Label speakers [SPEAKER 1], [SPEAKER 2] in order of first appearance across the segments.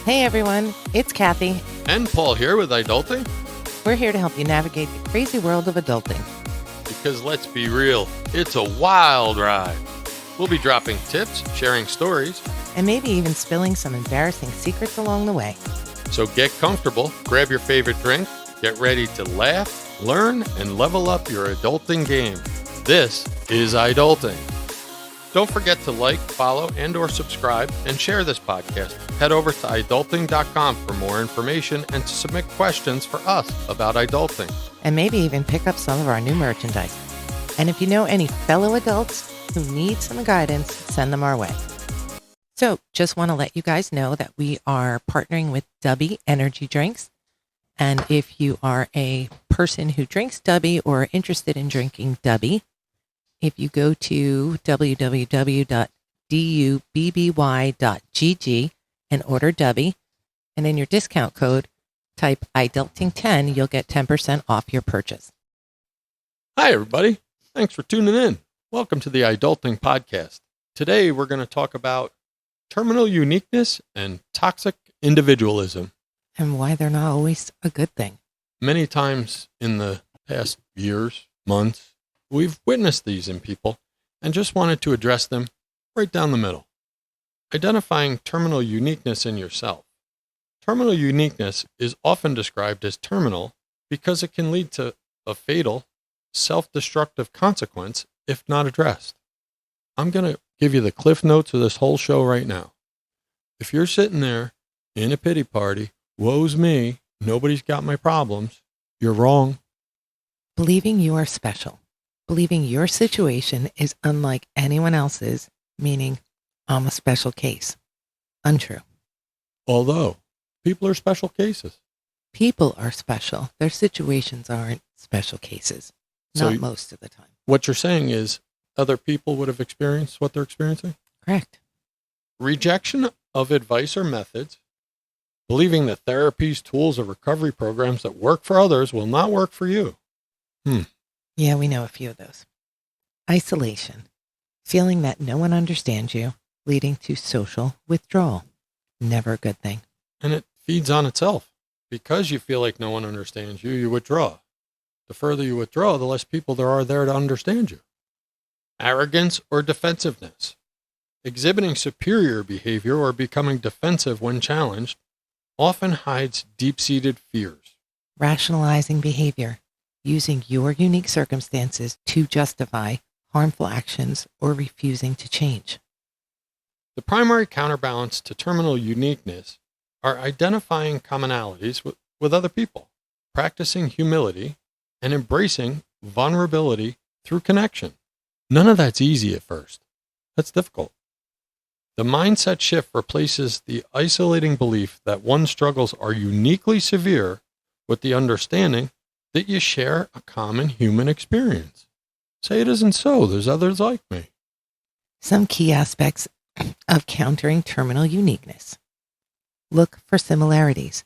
[SPEAKER 1] Hey everyone, it's Kathy.
[SPEAKER 2] And Paul here with iDulting.
[SPEAKER 1] We're here to help you navigate the crazy world of adulting.
[SPEAKER 2] Because let's be real, it's a wild ride. We'll be dropping tips, sharing stories,
[SPEAKER 1] And maybe even spilling some embarrassing secrets along the way.
[SPEAKER 2] so get comfortable, grab your favorite drink, get ready to laugh, learn, and level up your adulting game. This is iDulting. Don't forget to like, follow, and or subscribe, and share this podcast. Head over to iDulting.com for more information and to submit questions for us about iDulting.
[SPEAKER 1] And maybe even pick up some of our new merchandise. And if you know any fellow adults who need some guidance, send them our way. So just want to let you guys know that we are partnering with Dubby Energy Drinks. And if you are a person who drinks Dubby or are interested in drinking Dubby, if you go to www.dubby.gg and order Dubby, and in your discount code, type iDulting10, you'll get 10% off your purchase.
[SPEAKER 2] Hi, everybody. Thanks for tuning in. Welcome to the iDulting podcast. Today, we're going to talk about terminal uniqueness and toxic individualism.
[SPEAKER 1] And why they're not always a good thing.
[SPEAKER 2] Many times in the past years, months, we've witnessed these in people and just wanted to address them right down the middle. Identifying terminal uniqueness in yourself. Terminal uniqueness is often described as terminal because it can lead to a fatal, self-destructive consequence if not addressed. I'm going to give you the cliff notes of this whole show right now. If you're sitting there in a pity party, woe's me, nobody's got my problems, you're wrong.
[SPEAKER 1] Believing you are special. Believing your situation is unlike anyone else's, meaning I'm a special case. Untrue.
[SPEAKER 2] Although, people are special cases.
[SPEAKER 1] People are special. Their situations aren't special cases. Not most of the time.
[SPEAKER 2] What you're saying is other people would have experienced what they're experiencing?
[SPEAKER 1] Correct.
[SPEAKER 2] Rejection of advice or methods. Believing that therapies, tools, or recovery programs that work for others will not work for you.
[SPEAKER 1] Yeah, we know a few of those. Isolation. Feeling that no one understands you, leading to social withdrawal. Never a good thing.
[SPEAKER 2] And it feeds on itself. Because you feel like no one understands you, you withdraw. The further you withdraw, the less people there are there to understand you. Arrogance or defensiveness. Exhibiting superior behavior or becoming defensive when challenged often hides deep-seated fears.
[SPEAKER 1] Rationalizing behavior. Using your unique circumstances to justify harmful actions or refusing to change.
[SPEAKER 2] The primary counterbalance to terminal uniqueness are identifying commonalities with other people, practicing humility, and embracing vulnerability through connection. None of that's easy at first. That's difficult. The mindset shift replaces the isolating belief that one's struggles are uniquely severe with the understanding that you share a common human experience. Say it isn't so. There's others like me.
[SPEAKER 1] Some key aspects of countering terminal uniqueness. Look for similarities.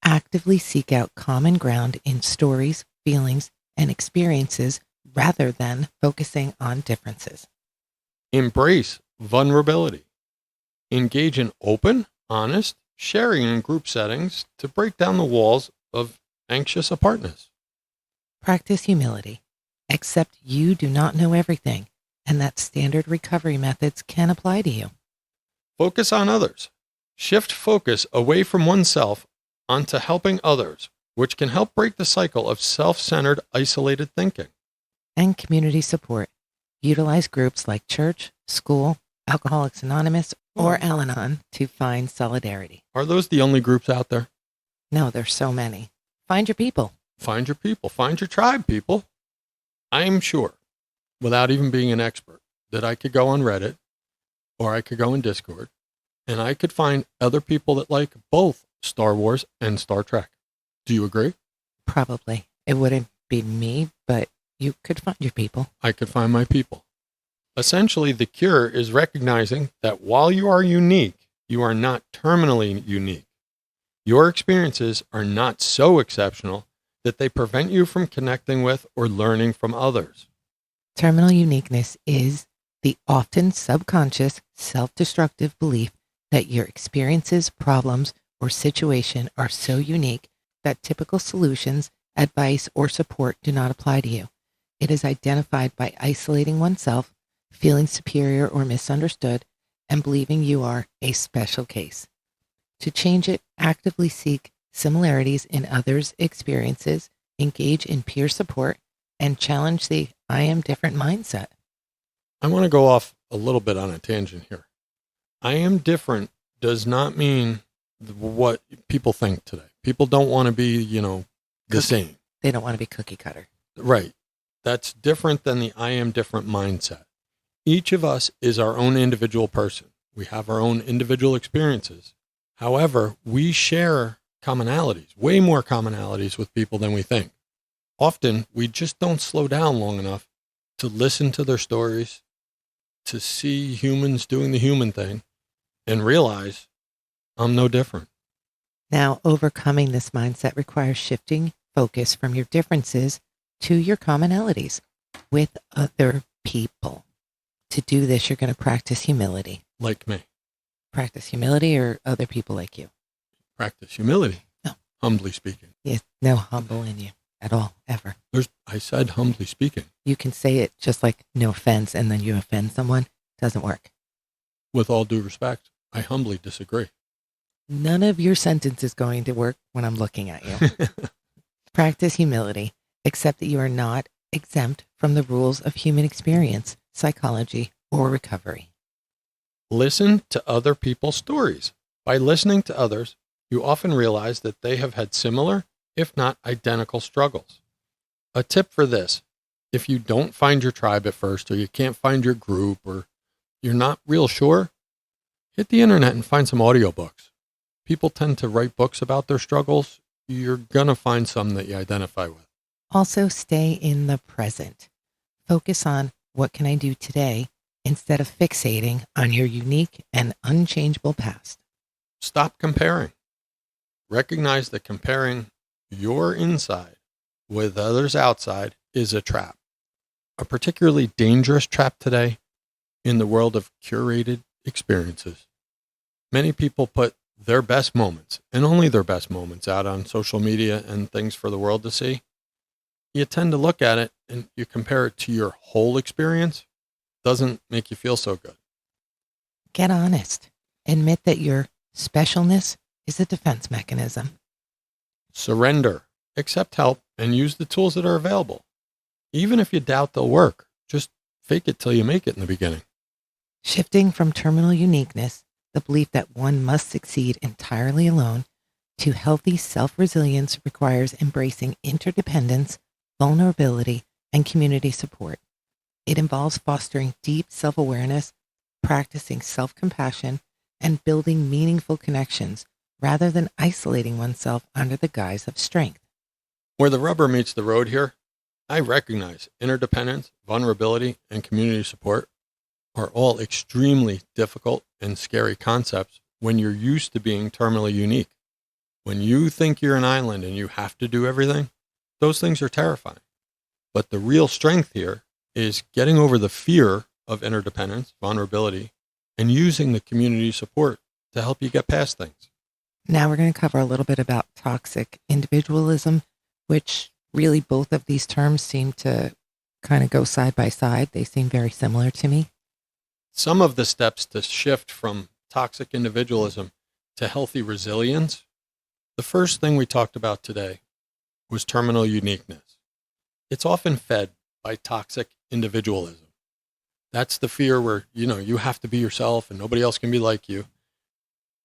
[SPEAKER 1] Actively seek out common ground in stories, feelings, and experiences rather than focusing on differences.
[SPEAKER 2] Embrace vulnerability. Engage in open, honest sharing in group settings to break down the walls of anxious apartness.
[SPEAKER 1] Practice humility. Accept you do not know everything and that standard recovery methods can apply to you.
[SPEAKER 2] Focus on others. Shift focus away from oneself onto helping others, which can help break the cycle of self-centered, isolated thinking.
[SPEAKER 1] And community support. Utilize groups like church, school, Alcoholics Anonymous, or Al-Anon to find solidarity.
[SPEAKER 2] Are those the only groups out there?
[SPEAKER 1] No, there's so many. Find your people.
[SPEAKER 2] Find your people. Find your tribe, people. I'm sure, without even being an expert, that I could go on Reddit or I could go in Discord and I could find other people that like both Star Wars and Star Trek. Do you agree?
[SPEAKER 1] Probably. It wouldn't be me, but you could find your people.
[SPEAKER 2] I could find my people. Essentially, the cure is recognizing that while you are unique, you are not terminally unique. Your experiences are not so exceptional that they prevent you from connecting with or learning from others.
[SPEAKER 1] Terminal uniqueness is the often subconscious, self-destructive belief that your experiences, problems, or situation are so unique that typical solutions, advice, or support do not apply to you. It is identified by isolating oneself, feeling superior or misunderstood, and believing you are a special case. To change it, actively seek similarities in others' experiences, engage in peer support, and challenge the I am different mindset.
[SPEAKER 2] I want to go off a little bit on a tangent here. I am different does not mean what people think today. People don't want to be, the same.
[SPEAKER 1] They don't want to be cookie cutter.
[SPEAKER 2] Right. That's different than the I am different mindset. Each of us is our own individual person. We have our own individual experiences. However, we share commonalities, way more commonalities with people than we think. Often, we just don't slow down long enough to listen to their stories, to see humans doing the human thing, and realize I'm no different.
[SPEAKER 1] Now, overcoming this mindset requires shifting focus from your differences to your commonalities with other people. To do this, you're going to practice humility.
[SPEAKER 2] Like me.
[SPEAKER 1] Practice humility or other people like you?
[SPEAKER 2] Practice humility.
[SPEAKER 1] No.
[SPEAKER 2] Humbly speaking.
[SPEAKER 1] Yes, no humble in you at all, ever.
[SPEAKER 2] I said humbly speaking.
[SPEAKER 1] You can say it just like no offense and then you offend someone. Doesn't work.
[SPEAKER 2] With all due respect, I humbly disagree.
[SPEAKER 1] None of your sentence is going to work when I'm looking at you. Practice humility. Accept that you are not exempt from the rules of human experience, psychology, or recovery.
[SPEAKER 2] Listen to other people's stories. By listening to others, you often realize that they have had similar, if not identical, struggles. A tip for this, if you don't find your tribe at first, or you can't find your group, or you're not real sure, hit the internet and find some audiobooks. People tend to write books about their struggles. You're going to find some that you identify with.
[SPEAKER 1] Also, stay in the present. Focus on what can I do today instead of fixating on your unique and unchangeable past.
[SPEAKER 2] Stop comparing. Recognize that comparing your inside with others outside is a trap. A particularly dangerous trap today in the world of curated experiences. Many people put their best moments, and only their best moments, out on social media and things for the world to see. You tend to look at it and you compare it to your whole experience. Doesn't make you feel so good.
[SPEAKER 1] Get honest. Admit that your specialness is a defense mechanism.
[SPEAKER 2] Surrender. Accept help and use the tools that are available. Even if you doubt they'll work, just fake it till you make it in the beginning.
[SPEAKER 1] Shifting from terminal uniqueness, the belief that one must succeed entirely alone, to healthy self-resilience requires embracing interdependence, vulnerability, and community support. It involves fostering deep self-awareness, practicing self-compassion, and building meaningful connections rather than isolating oneself under the guise of strength.
[SPEAKER 2] Where the rubber meets the road here, I recognize interdependence, vulnerability, and community support are all extremely difficult and scary concepts when you're used to being terminally unique. When you think you're an island and you have to do everything, those things are terrifying. But the real strength here is getting over the fear of interdependence, vulnerability, and using the community support to help you get past things.
[SPEAKER 1] Now we're going to cover a little bit about toxic individualism, which really both of these terms seem to kind of go side by side. They seem very similar to me.
[SPEAKER 2] Some of the steps to shift from toxic individualism to healthy resilience, the first thing we talked about today was terminal uniqueness. It's often fed by toxic individualism. That's the fear where, you have to be yourself and nobody else can be like you.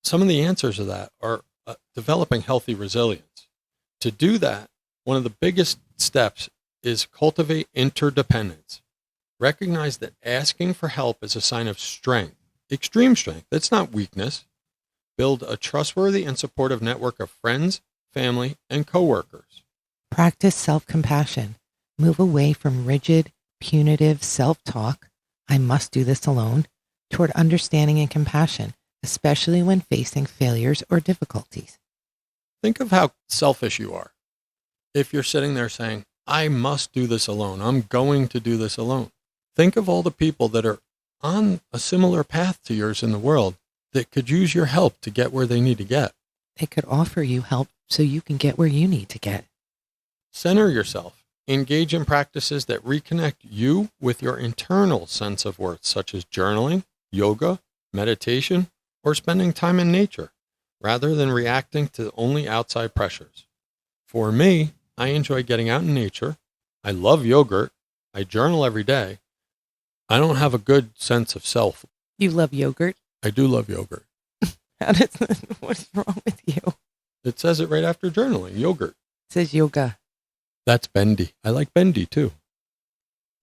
[SPEAKER 2] Some of the answers to that are developing healthy resilience. To do that, one of the biggest steps is cultivate interdependence. Recognize that asking for help is a sign of strength, extreme strength. That's not weakness. Build a trustworthy and supportive network of friends, family, and coworkers.
[SPEAKER 1] Practice self-compassion. Move away from rigid, punitive self-talk, I must do this alone, toward understanding and compassion, especially when facing failures or difficulties.
[SPEAKER 2] Think of how selfish you are. If you're sitting there saying, I must do this alone, I'm going to do this alone. Think of all the people that are on a similar path to yours in the world that could use your help to get where they need to get.
[SPEAKER 1] They could offer you help so you can get where you need to get.
[SPEAKER 2] Center yourself. Engage in practices that reconnect you with your internal sense of worth, such as journaling, yoga, meditation, or spending time in nature, rather than reacting to only outside pressures. For me, I enjoy getting out in nature. I love yogurt. I journal every day. I don't have a good sense of self.
[SPEAKER 1] You love yogurt?
[SPEAKER 2] I do love yogurt.
[SPEAKER 1] What's wrong with you?
[SPEAKER 2] It says it right after journaling, yogurt.
[SPEAKER 1] It says yoga.
[SPEAKER 2] That's bendy. I like bendy too.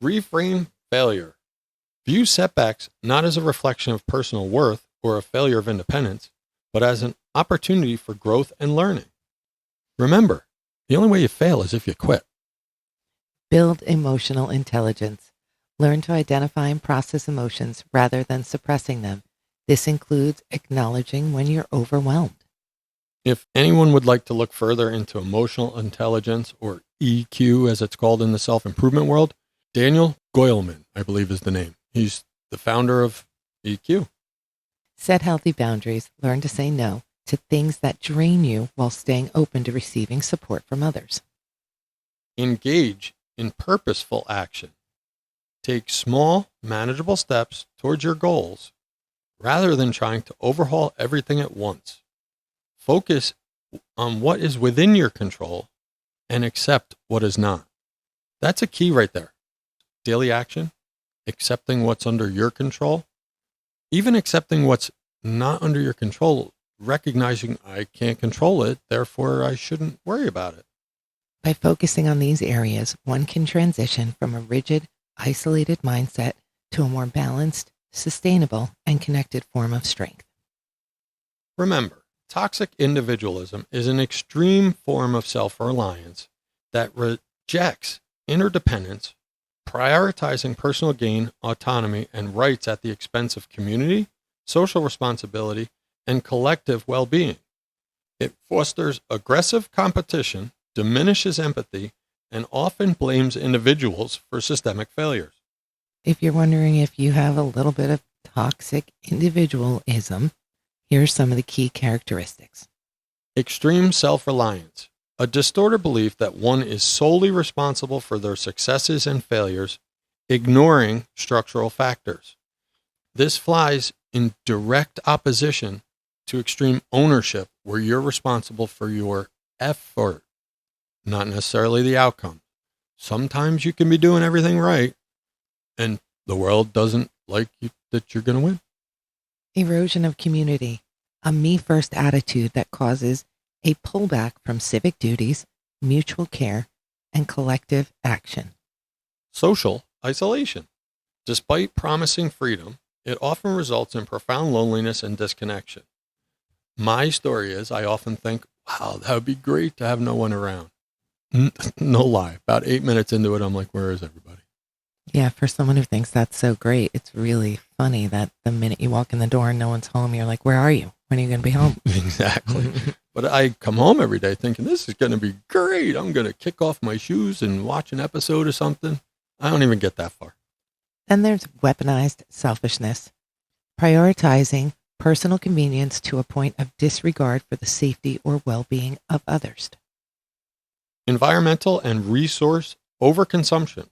[SPEAKER 2] Reframe failure. View setbacks not as a reflection of personal worth or a failure of independence, but as an opportunity for growth and learning. Remember, the only way you fail is if you quit.
[SPEAKER 1] Build emotional intelligence. Learn to identify and process emotions rather than suppressing them. This includes acknowledging when you're overwhelmed.
[SPEAKER 2] If anyone would like to look further into emotional intelligence, or EQ as it's called in the self-improvement world, Daniel Goleman, I believe is the name. He's the founder of EQ.
[SPEAKER 1] Set healthy boundaries. Learn to say no to things that drain you while staying open to receiving support from others.
[SPEAKER 2] Engage in purposeful action. Take small, manageable steps towards your goals rather than trying to overhaul everything at once. Focus on what is within your control and accept what is not. That's a key right there. Daily action, accepting what's under your control, even accepting what's not under your control, recognizing I can't control it, therefore I shouldn't worry about it.
[SPEAKER 1] By focusing on these areas, one can transition from a rigid, isolated mindset to a more balanced, sustainable, and connected form of strength.
[SPEAKER 2] Remember, toxic individualism is an extreme form of self-reliance that rejects interdependence, prioritizing personal gain, autonomy, and rights at the expense of community, social responsibility, and collective well-being. It fosters aggressive competition, diminishes empathy, and often blames individuals for systemic failures.
[SPEAKER 1] If you're wondering if you have a little bit of toxic individualism, here's some of the key characteristics.
[SPEAKER 2] Extreme self-reliance, a distorted belief that one is solely responsible for their successes and failures, ignoring structural factors. This flies in direct opposition to extreme ownership, where you're responsible for your effort, not necessarily the outcome. Sometimes you can be doing everything right, and the world doesn't like you that you're going to win.
[SPEAKER 1] Erosion of community, a me-first attitude that causes a pullback from civic duties, mutual care, and collective action.
[SPEAKER 2] Social isolation. Despite promising freedom, it often results in profound loneliness and disconnection. My story is, I often think, wow, that would be great to have no one around. No lie. About 8 minutes into it, I'm like, where is everybody?
[SPEAKER 1] Yeah, for someone who thinks that's so great, it's really funny that the minute you walk in the door and no one's home, you're like, where are you? When are you going to be home?
[SPEAKER 2] Exactly. But I come home every day thinking, this is going to be great. I'm going to kick off my shoes and watch an episode or something. I don't even get that far.
[SPEAKER 1] Then there's weaponized selfishness, prioritizing personal convenience to a point of disregard for the safety or well-being of others.
[SPEAKER 2] Environmental and resource overconsumption,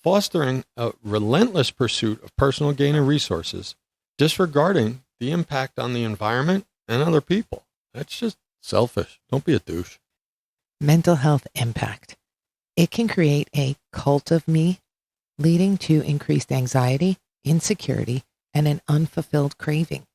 [SPEAKER 2] fostering a relentless pursuit of personal gain and resources, disregarding the impact on the environment and other people. That's just selfish. Don't be a douche.
[SPEAKER 1] Mental health impact. It can create a cult of me, leading to increased anxiety, insecurity, and an unfulfilled craving.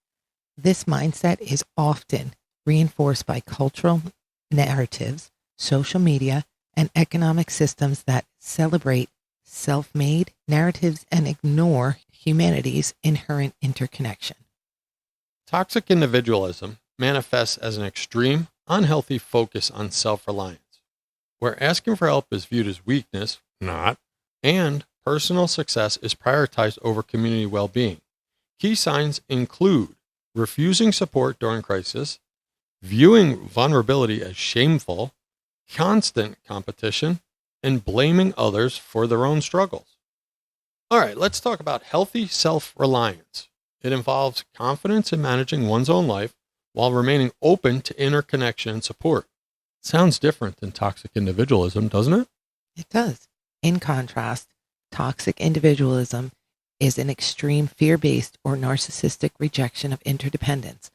[SPEAKER 1] This mindset is often reinforced by cultural narratives, social media, and economic systems that celebrate self-made narratives and ignore humanity's inherent interconnection.
[SPEAKER 2] Toxic individualism manifests as an extreme, unhealthy focus on self-reliance, where asking for help is viewed as weakness, not, and personal success is prioritized over community well-being. Key signs include refusing support during crisis, viewing vulnerability as shameful, constant competition, and blaming others for their own struggles. All right, let's talk about healthy self-reliance. It involves confidence in managing one's own life while remaining open to interconnection and support. Sounds different than toxic individualism, doesn't it?
[SPEAKER 1] It does. In contrast, toxic individualism is an extreme fear-based or narcissistic rejection of interdependence,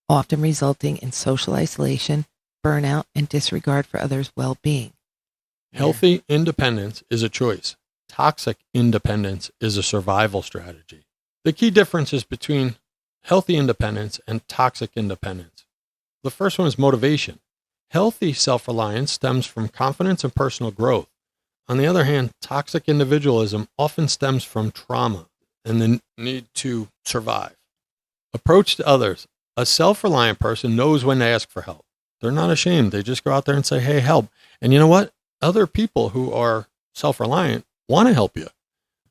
[SPEAKER 1] often resulting in social isolation, burnout, and disregard for others' well-being.
[SPEAKER 2] Healthy independence is a choice. Toxic independence is a survival strategy. The key differences between healthy independence and toxic independence. The first one is motivation. Healthy self-reliance stems from confidence and personal growth. On the other hand, toxic individualism often stems from trauma and the need to survive. Approach to others. A self-reliant person knows when to ask for help. They're not ashamed. They just go out there and say, hey, help. And you know what? Other people who are self-reliant want to help you.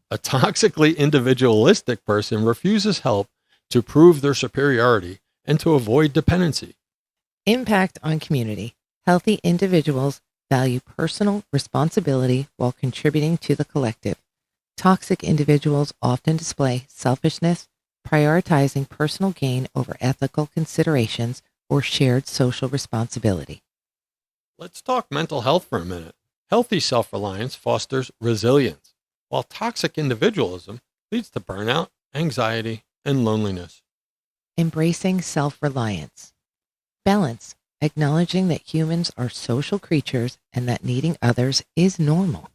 [SPEAKER 2] A toxically individualistic person refuses help to prove their superiority and to avoid dependency.
[SPEAKER 1] Impact on community. Healthy individuals value personal responsibility while contributing to the collective. Toxic individuals often display selfishness, prioritizing personal gain over ethical considerations or shared social responsibility.
[SPEAKER 2] Let's talk mental health for a minute. Healthy self-reliance fosters resilience, while toxic individualism leads to burnout, anxiety, and loneliness.
[SPEAKER 1] Embracing self-reliance. Balance. Acknowledging that humans are social creatures and that needing others is normal.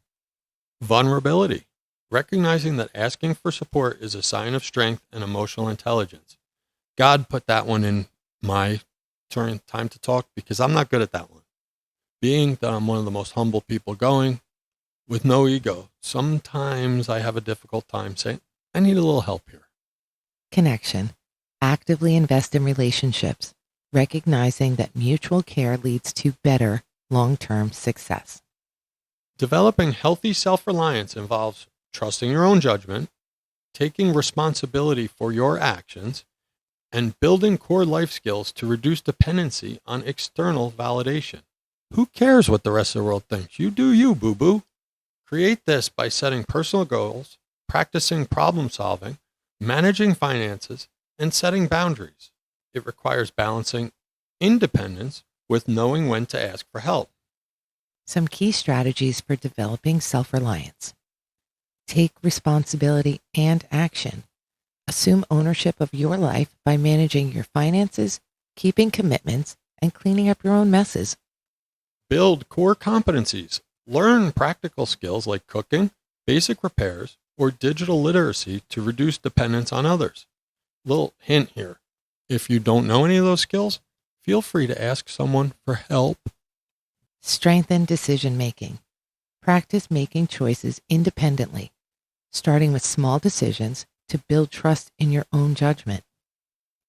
[SPEAKER 2] Vulnerability. Recognizing that asking for support is a sign of strength and emotional intelligence. God put that one in my time to talk because I'm not good at that one. Being that I'm one of the most humble people going, with no ego, sometimes I have a difficult time saying, I need a little help here.
[SPEAKER 1] Connection. Actively invest in relationships, recognizing that mutual care leads to better long-term success.
[SPEAKER 2] Developing healthy self-reliance involves trusting your own judgment, taking responsibility for your actions, and building core life skills to reduce dependency on external validation. Who cares what the rest of the world thinks? You do you, boo-boo. Create this by setting personal goals, practicing problem solving, managing finances, and setting boundaries. It requires balancing independence with knowing when to ask for help.
[SPEAKER 1] Some key strategies for developing self-reliance. Take responsibility and action. Assume ownership of your life by managing your finances, keeping commitments, and cleaning up your own messes.
[SPEAKER 2] Build core competencies. Learn practical skills like cooking, basic repairs, or digital literacy to reduce dependence on others. Little hint here. If you don't know any of those skills, feel free to ask someone for help.
[SPEAKER 1] Strengthen decision-making. Practice making choices independently, starting with small decisions to build trust in your own judgment.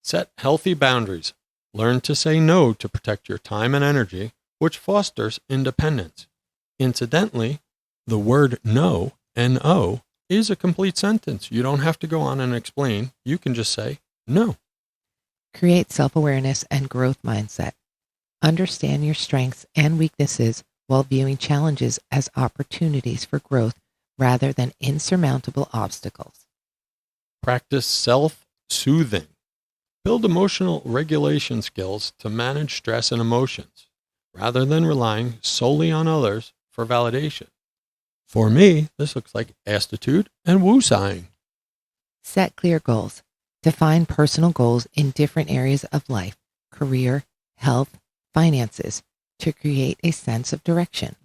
[SPEAKER 2] Set healthy boundaries. Learn to say no to protect your time and energy, which fosters independence. Incidentally, the word no, N-O, is a complete sentence. You don't have to go on and explain. You can just say no.
[SPEAKER 1] Create self-awareness and growth mindset. Understand your strengths and weaknesses while viewing challenges as opportunities for growth rather than insurmountable obstacles.
[SPEAKER 2] Practice self-soothing. Build emotional regulation skills to manage stress and emotions, rather than relying solely on others for validation. For me, this looks like astitude and woosahing.
[SPEAKER 1] Set clear goals. Define personal goals in different areas of life, career, health, finances, to create a sense of direction.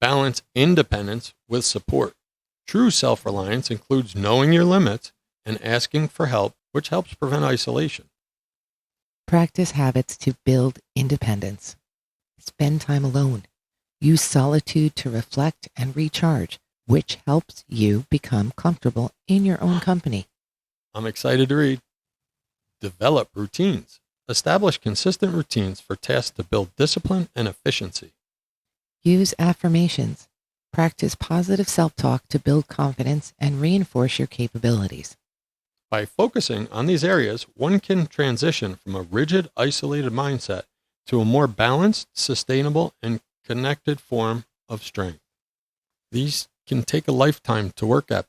[SPEAKER 2] Balance independence with support. True self-reliance includes knowing your limits and asking for help, which helps prevent isolation.
[SPEAKER 1] Practice habits to build independence. Spend time alone. Use solitude to reflect and recharge, which helps you become comfortable in your own company.
[SPEAKER 2] I'm excited to read. Develop routines. Establish consistent routines for tasks to build discipline and efficiency.
[SPEAKER 1] Use affirmations. Practice positive self-talk to build confidence and reinforce your capabilities.
[SPEAKER 2] By focusing on these areas, one can transition from a rigid, isolated mindset to a more balanced, sustainable, and connected form of strength. These can take a lifetime to work at.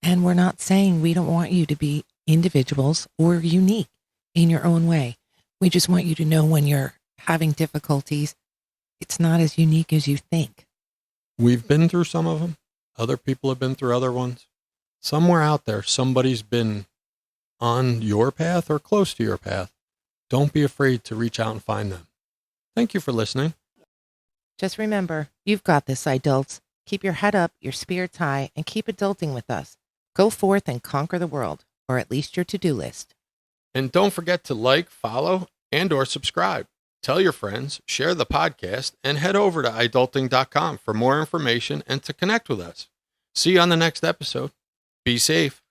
[SPEAKER 1] And we're not saying we don't want you to be individuals or unique in your own way. We just want you to know when you're having difficulties, it's not as unique as you think.
[SPEAKER 2] We've been through some of them. Other people have been through other ones. Somewhere out there, somebody's been on your path or close to your path. Don't be afraid to reach out and find them. Thank you for listening.
[SPEAKER 1] Just remember, you've got this, iDults. Keep your head up, your spirits high, and keep adulting with us. Go forth and conquer the world, or at least your to-do list.
[SPEAKER 2] And don't forget to like, follow, and or subscribe. Tell your friends, share the podcast, and head over to iDulting.com for more information and to connect with us. See you on the next episode. Be safe.